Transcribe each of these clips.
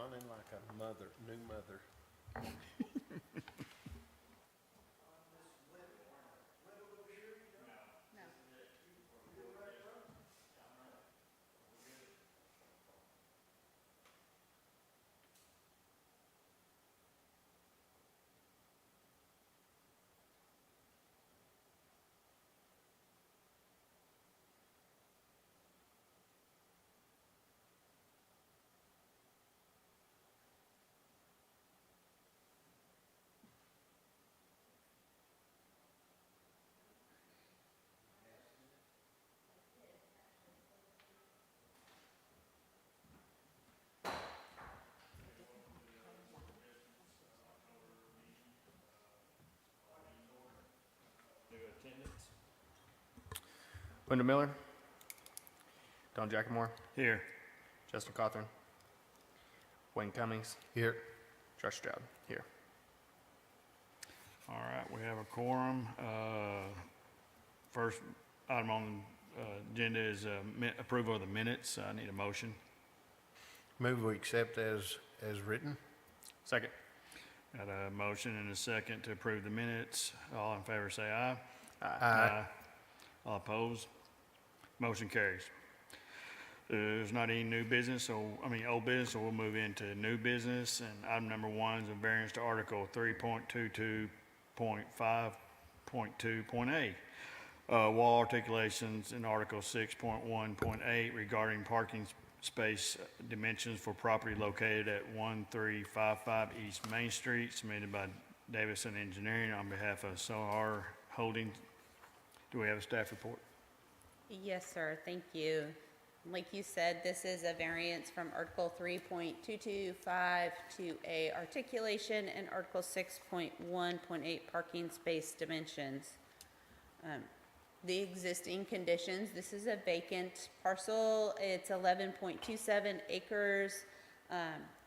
yawning like a new mother. Linda Miller. Don Jackmore. Here. Justin Cawthorn. Wayne Cummings. Here. Josh Stroud. Here. All right, we have a quorum. First item on the agenda is approval of the minutes. I need a motion. Move we accept as written. Second. Got a motion and a second to approve the minutes. All in favor say aye. Aye. All opposed? Motion carries. There's not any new business, old business, so we'll move into new business. And item number 1 is a variance to Article 3.22.5.2.A. Wall articulations in Article 6.1.8 regarding parking space dimensions for property located at 1355 East Main Street, submitted by Davison Engineering on behalf of Sohar Holdings. Do we have a staff report? Yes, sir. Thank you. Like you said, this is a variance from Article 3.225.2A articulation and Article 6.1.8 parking space dimensions. The existing conditions, this is a vacant parcel. It's 11.27 acres.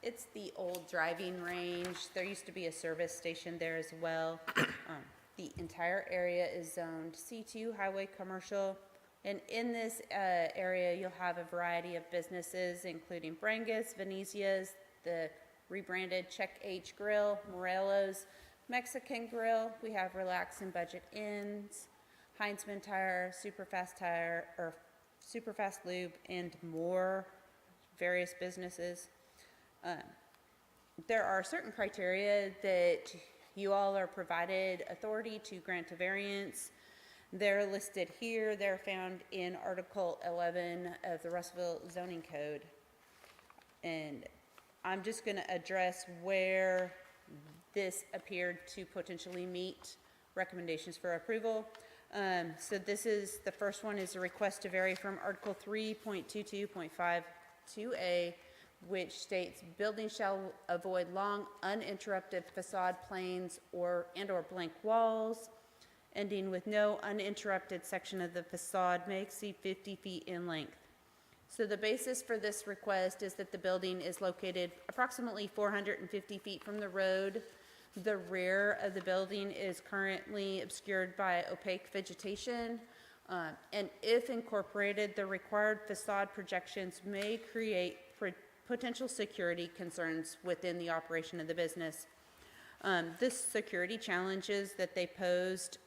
It's the old driving range. There used to be a service station there as well. The entire area is zoned C2 highway commercial. And in this area, you'll have a variety of businesses, including Brangus, Venezia's, the rebranded Check H Grill, Morello's, Mexican Grill. We have Relax and Budget Inns, Heinzman Tire, Superfast Lube, and more various businesses. There are certain criteria that you all are provided authority to grant a variance. They're listed here. They're found in Article 11 of the Russellville Zoning Code. And I'm just going to address where this appeared to potentially meet recommendations for approval. So this is, the first one is a request to vary from Article 3.22.52A, which states buildings shall avoid long uninterrupted facade planes and/or blank walls, ending with no uninterrupted section of the facade may exceed 50 feet in length. So the basis for this request is that the building is located approximately 450 feet from the road. The rear of the building is currently obscured by opaque vegetation, and if incorporated, the required facade projections may create potential security concerns within the operation of the business. This security challenges that they posed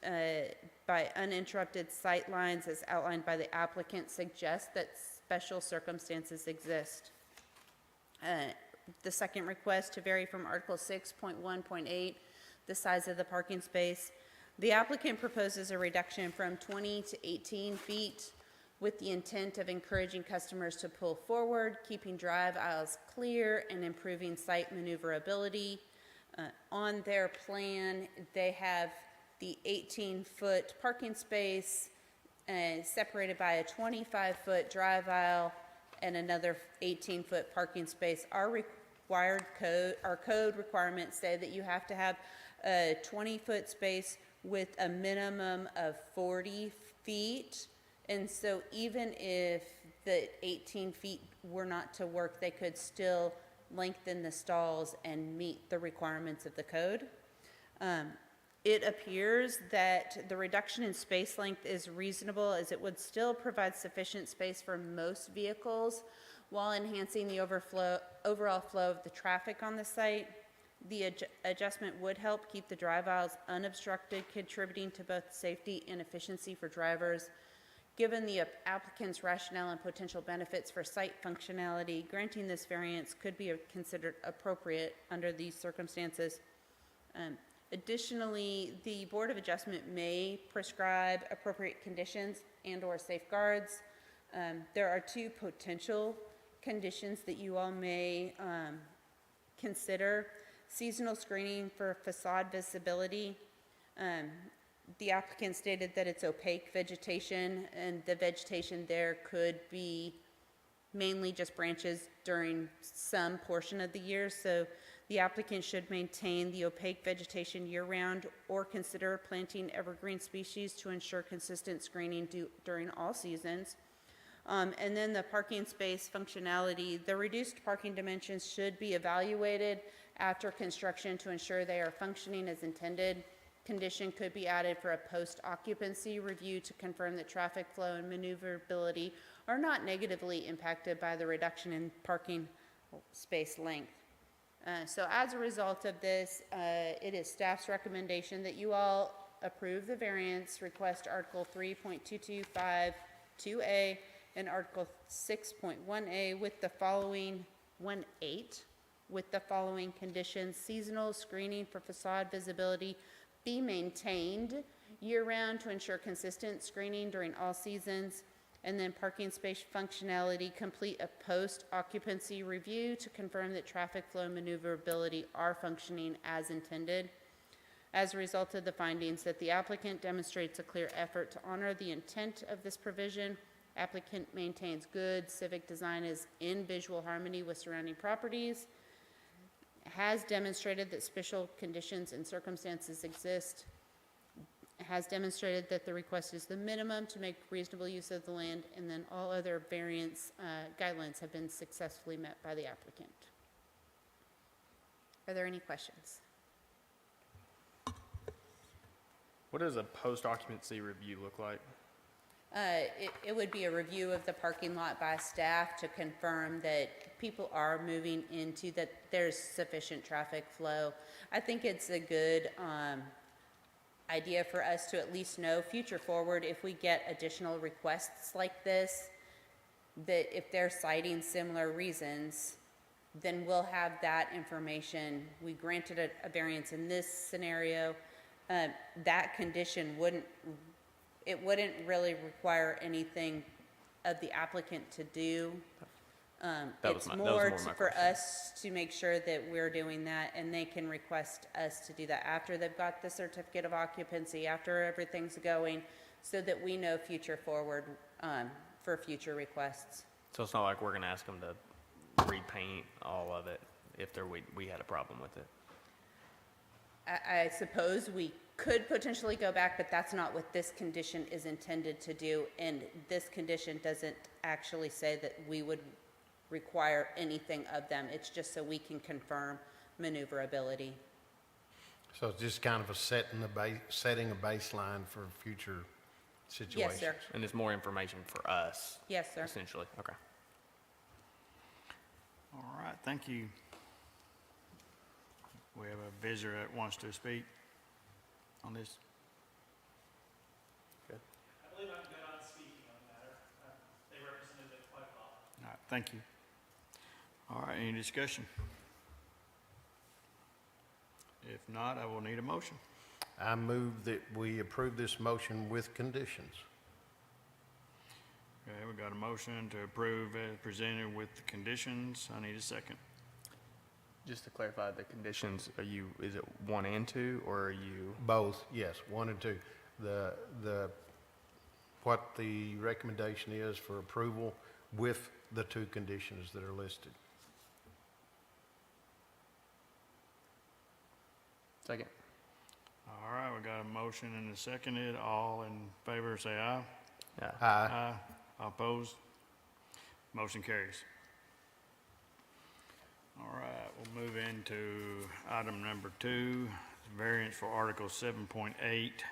by uninterrupted sight lines as outlined by the applicant suggest that special circumstances exist. The second request to vary from Article 6.1.8, the size of the parking space. The applicant proposes a reduction from 20 to 18 feet with the intent of encouraging customers to pull forward, keeping drive aisles clear, and improving site maneuverability. On their plan, they have the 18-foot parking space separated by a 25-foot drive aisle and another 18-foot parking space. Our code requirements say that you have to have a 20-foot space with a minimum of 40 feet. And so even if the 18 feet were not to work, they could still lengthen the stalls and meet the requirements of the code. It appears that the reduction in space length is reasonable, as it would still provide sufficient space for most vehicles while enhancing the overall flow of the traffic on the site. The adjustment would help keep the drive aisles unobstructed, contributing to both safety and efficiency for drivers. Given the applicant's rationale and potential benefits for site functionality, granting this variance could be considered appropriate under these circumstances. Additionally, the Board of Adjustment may prescribe appropriate conditions and/or safeguards. There are two potential conditions that you all may consider. Seasonal screening for facade visibility. The applicant stated that it's opaque vegetation, and the vegetation there could be mainly just branches during some portion of the year, so the applicant should maintain the opaque vegetation year-round or consider planting evergreen species to ensure consistent screening during all seasons. And then the parking space functionality, the reduced parking dimensions should be evaluated after construction to ensure they are functioning as intended. Condition could be added for a post-occupancy review to confirm that traffic flow and maneuverability are not negatively impacted by the reduction in parking space length. So as a result of this, it is staff's recommendation that you all approve the variance request Article 3.225-2A and Article 6.1A with the following 1.8 with the following conditions: seasonal screening for facade visibility be maintained year-round to ensure consistent screening during all seasons, and then parking space functionality, complete a post-occupancy review to confirm that traffic flow and maneuverability are functioning as intended. As a result of the findings that the applicant demonstrates a clear effort to honor the intent of this provision, applicant maintains good civic design is in visual harmony with surrounding properties, has demonstrated that special conditions and circumstances exist, has demonstrated that the request is the minimum to make reasonable use of the land, and then all other variance guidelines have been successfully met by the applicant. Are there any questions? What does a post-occupancy review look like? It would be a review of the parking lot by staff to confirm that people are moving into, that there's sufficient traffic flow. I think it's a good idea for us to at least know future forward if we get additional requests like this, that if they're citing similar reasons, then we'll have that information. We granted a variance in this scenario. That condition wouldn't really require anything of the applicant to do. It's more for us to make sure that we're doing that, and they can request us to do that after they've got the certificate of occupancy, after everything's going, so that we know future forward for future requests. So it's not like we're gonna ask them to repaint all of it if we had a problem with it. I suppose we could potentially go back, but that's not what this condition is intended to do, and this condition doesn't actually say that we would require anything of them. It's just so we can confirm maneuverability. So it's just kind of a setting a baseline for future situations. Yes, sir. And it's more information for us, Yes, sir. essentially. Okay. All right, thank you. We have a visitor that wants to speak on this. Good. I believe I'm good on speaking on the matter. They represented it quite well. All right, thank you. All right, any discussion? If not, I will need a motion. I move that we approve this motion with conditions. Okay, we got a motion to approve as presented with the conditions. I need a second. Just to clarify, the conditions, is it 1 and 2, or are you? Both, yes, 1 and 2. What the recommendation is for approval with the 2 conditions that are listed. Second. All right, we got a motion and a seconded. All in favor, say aye. Yeah. Aye. All opposed? Motion carries. All right, we'll move into item number 2, variance for Article 7.8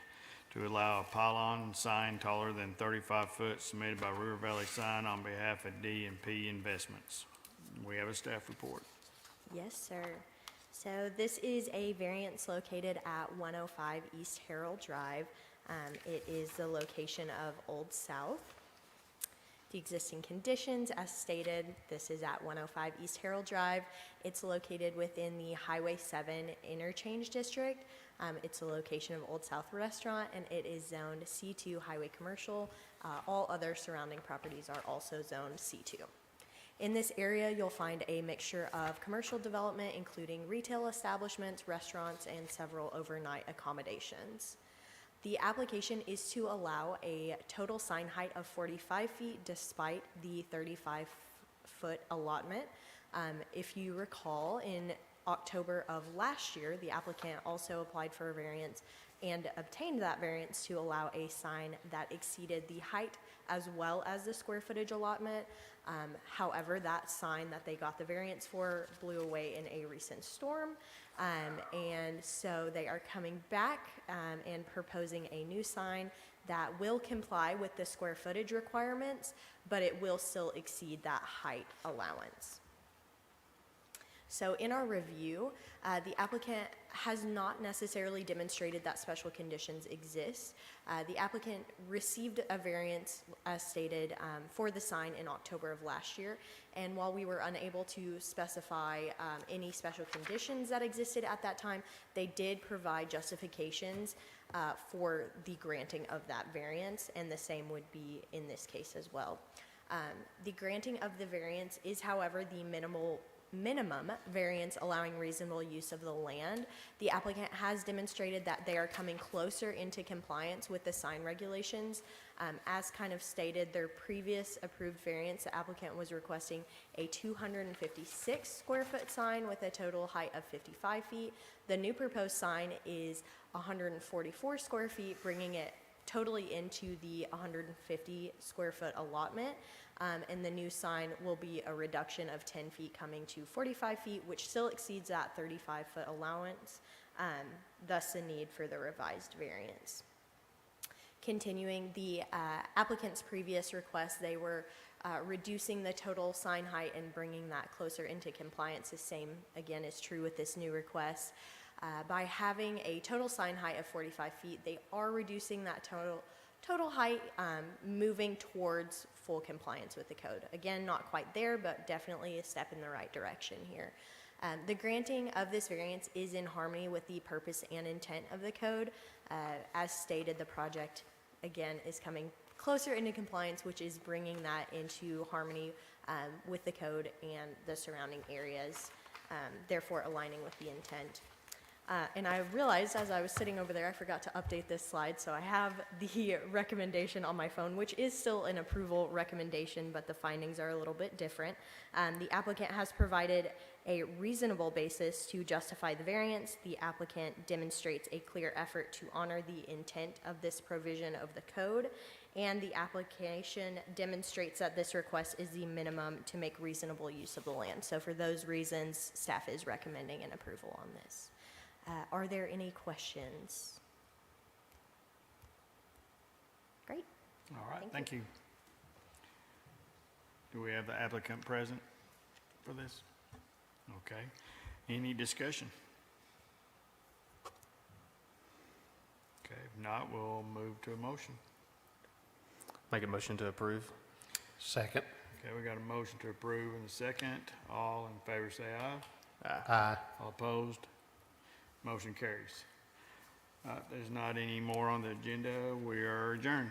to allow a pylon sign taller than 35 foot submitted by River Valley Sign on behalf of D&P Investments. We have a staff report. Yes, sir. So this is a variance located at 105 East Harold Drive. It is the location of Old South. The existing conditions, as stated, this is at 105 East Harold Drive. It's located within the Highway 7 Interchange District. It's a location of Old South Restaurant, and it is zoned C2 Highway Commercial. All other surrounding properties are also zoned C2. In this area, you'll find a mixture of commercial development, including retail establishments, restaurants, and several overnight accommodations. The application is to allow a total sign height of 45 feet despite the 35-foot allotment. If you recall, in October of last year, the applicant also applied for a variance and obtained that variance to allow a sign that exceeded the height as well as the square footage allotment. However, that sign that they got the variance for blew away in a recent storm. And so they are coming back and proposing a new sign that will comply with the square footage requirements, but it will still exceed that height allowance. So in our review, the applicant has not necessarily demonstrated that special conditions exist. The applicant received a variance, as stated, for the sign in October of last year, and while we were unable to specify any special conditions that existed at that time, they did provide justifications for the granting of that variance, and the same would be in this case as well. The granting of the variance is, however, the minimum variance allowing reasonable use of the land. The applicant has demonstrated that they are coming closer into compliance with the sign regulations. As kind of stated, their previous approved variance, the applicant was requesting a 256 square foot sign with a total height of 55 feet. The new proposed sign is 144 square feet, bringing it totally into the 150 square foot allotment. And the new sign will be a reduction of 10 feet coming to 45 feet, which still exceeds that 35-foot allowance, thus the need for the revised variance. Continuing the applicant's previous request, they were reducing the total sign height and bringing that closer into compliance. The same, again, is true with this new request. By having a total sign height of 45 feet, they are reducing that total height, moving towards full compliance with the code. Again, not quite there, but definitely a step in the right direction here. The granting of this variance is in harmony with the purpose and intent of the code. As stated, the project, again, is coming closer into compliance, which is bringing that into harmony with the code and the surrounding areas, therefore aligning with the intent. And I realized as I was sitting over there, I forgot to update this slide, so I have the recommendation on my phone, which is still an approval recommendation, but the findings are a little bit different. The applicant has provided a reasonable basis to justify the variance. The applicant demonstrates a clear effort to honor the intent of this provision of the code, and the application demonstrates that this request is the minimum to make reasonable use of the land. So for those reasons, staff is recommending an approval on this. Are there any questions? Great. All right, Thank thank you. Do we have the applicant present for this? Okay. Any discussion? Okay, if not, we'll move to a motion. Make a motion to approve. Second. Okay, we got a motion to approve and a second. All in favor say aye. Aye. All opposed? Motion carries. There's not any more on the agenda. We are adjourned.